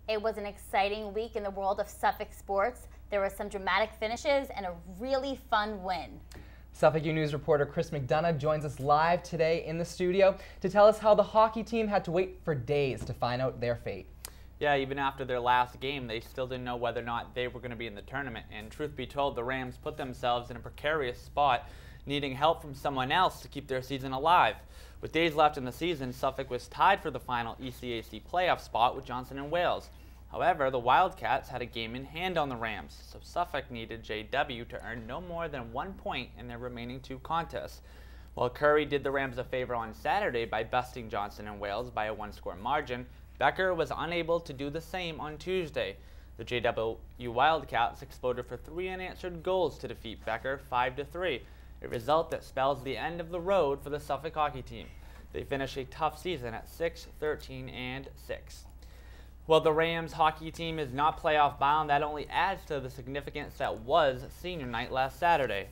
It was an exciting week in the world of Suffolk sports. There were some dramatic finishes and a really fun win. Suffolk U News reporter Chris McDonough joins us live today in the studio to tell us how the hockey team had to wait for days to find out their fate. Yeah, even after their last game, they still didn't know whether or not they were going to be in the tournament. And truth be told, the Rams put themselves in a precarious spot, needing help from someone else to keep their season alive. With days left in the season, Suffolk was tied for the final ECAC playoff spot with Johnson & Wales. However, the Wildcats had a game in hand on the Rams, so Suffolk needed JW to earn no more than 1 point in their remaining 2 contests. While Curry did the Rams a favor on Saturday by besting Johnson & Wales by a 1-score margin, Becker was unable to do the same on Tuesday. The JW Wildcats exploded for 3 unanswered goals to defeat Becker 5-3, a result that spells the end of the road for the Suffolk hockey team. They finish a tough season at 6-13-6. While the Rams hockey team is not playoff bound, that only adds to the significance that was senior night last Saturday.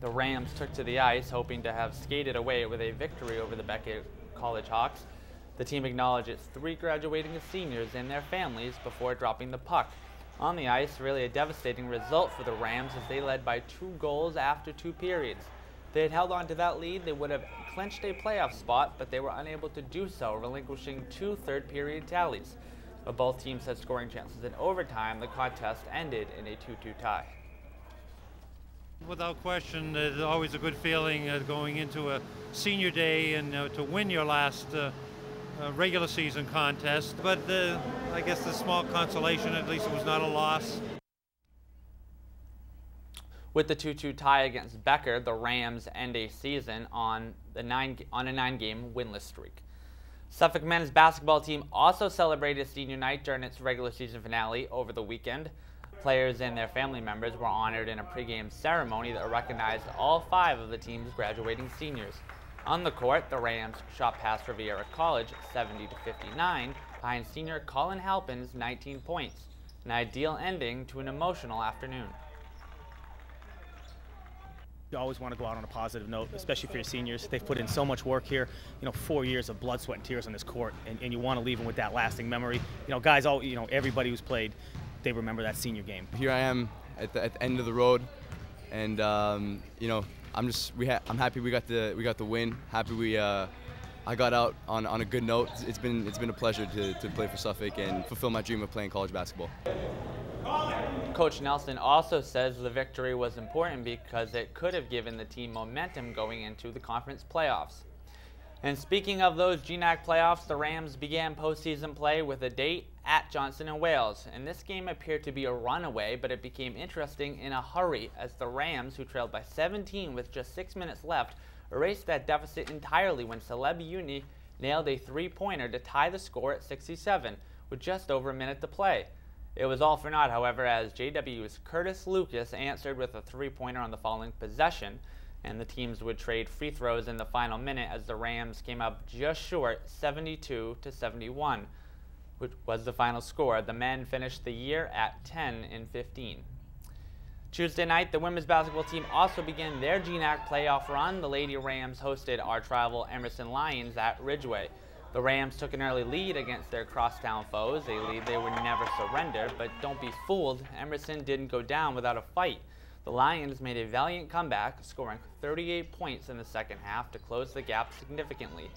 The Rams took to the ice hoping to have skated away with a victory over the Becker College Hawks. The team acknowledged its 3 graduating seniors and their families before dropping the puck. On the ice, really a devastating result for the Rams as they led by 2 goals after 2 periods. If they had held on to that lead, they would have clinched a playoff spot, but they were unable to do so, relinquishing 2 third-period tallies. But both teams had scoring chances in overtime. The contest ended in a 2-2 tie. Without question, it's always a good feeling going into a senior day and to win your last regular season contest, but I guess the small consolation, at least it was not a loss. With the 2-2 tie against Becker, the Rams end a season on a 9-game winless streak. Suffolk men's basketball team also celebrated senior night during its regular season finale over the weekend. Players and their family members were honored in a pregame ceremony that recognized all 5 of the team's graduating seniors. On the court, the Rams shot past Riviera College 70-59 behind senior Colin Halpin's 19 points, an ideal ending to an emotional afternoon. You always want to go out on a positive note, especially for your seniors. They've put in so much work here, 4 years of blood, sweat, and tears on this court, and you want to leave them with that lasting memory. Guys, everybody who's played, they remember that senior game. Here I am at the end of the road, and I'm happy we got the win. Happy I got out on a good note. It's been a pleasure to play for Suffolk and fulfill my dream of playing college basketball. Coach Nelson also says the victory was important because it could have given the team momentum going into the conference playoffs. And speaking of those GNAC playoffs, the Rams began postseason play with a date at Johnson & Wales. And this game appeared to be a runaway, but it became interesting in a hurry as the Rams, who trailed by 17 with just 6 minutes left, erased that deficit entirely when Celeb Uni nailed a 3-pointer to tie the score at 67 with just over a minute to play. It was all for naught, however, as JW's Curtis Lucas answered with a 3-pointer on the following possession, and the teams would trade free throws in the final minute as the Rams came up just short 72-71, which was the final score. The men finished the year at 10-15. Tuesday night, the women's basketball team also began their GNAC playoff run. The Lady Rams hosted arch rival Emerson Lions at Ridgeway. The Rams took an early lead against their crosstown foes, a lead they would never surrender, but don't be fooled, Emerson didn't go down without a fight. The Lions made a valiant comeback, scoring 38 points in the second half to close the gap significantly.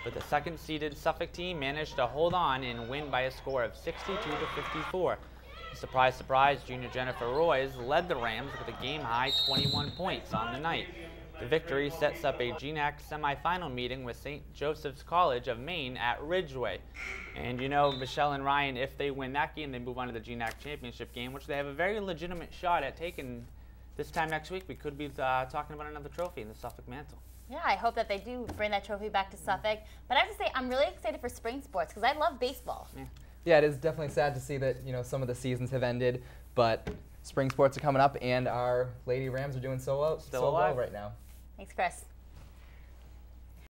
But the second-seeded Suffolk team managed to hold on and win by a score of 62-54. Surprise, surprise, junior Jennifer Royce led the Rams with a game-high 21 points on the night. The victory sets up a GNAC semifinal meeting with St. Joseph's College of Maine at Ridgeway. And Michelle and Ryan, if they win that game, they move on to the GNAC championship game, which they have a very legitimate shot at taking this time next week. We could be talking about another trophy in the Suffolk mantle. Yeah, I hope that they do bring that trophy back to Suffolk. But I have to say, I'm really excited for spring sports because I love baseball. Yeah, it is definitely sad to see that some of the seasons have ended, but spring sports are coming up, and our Lady Rams are doing so well right now. Thanks, Chris.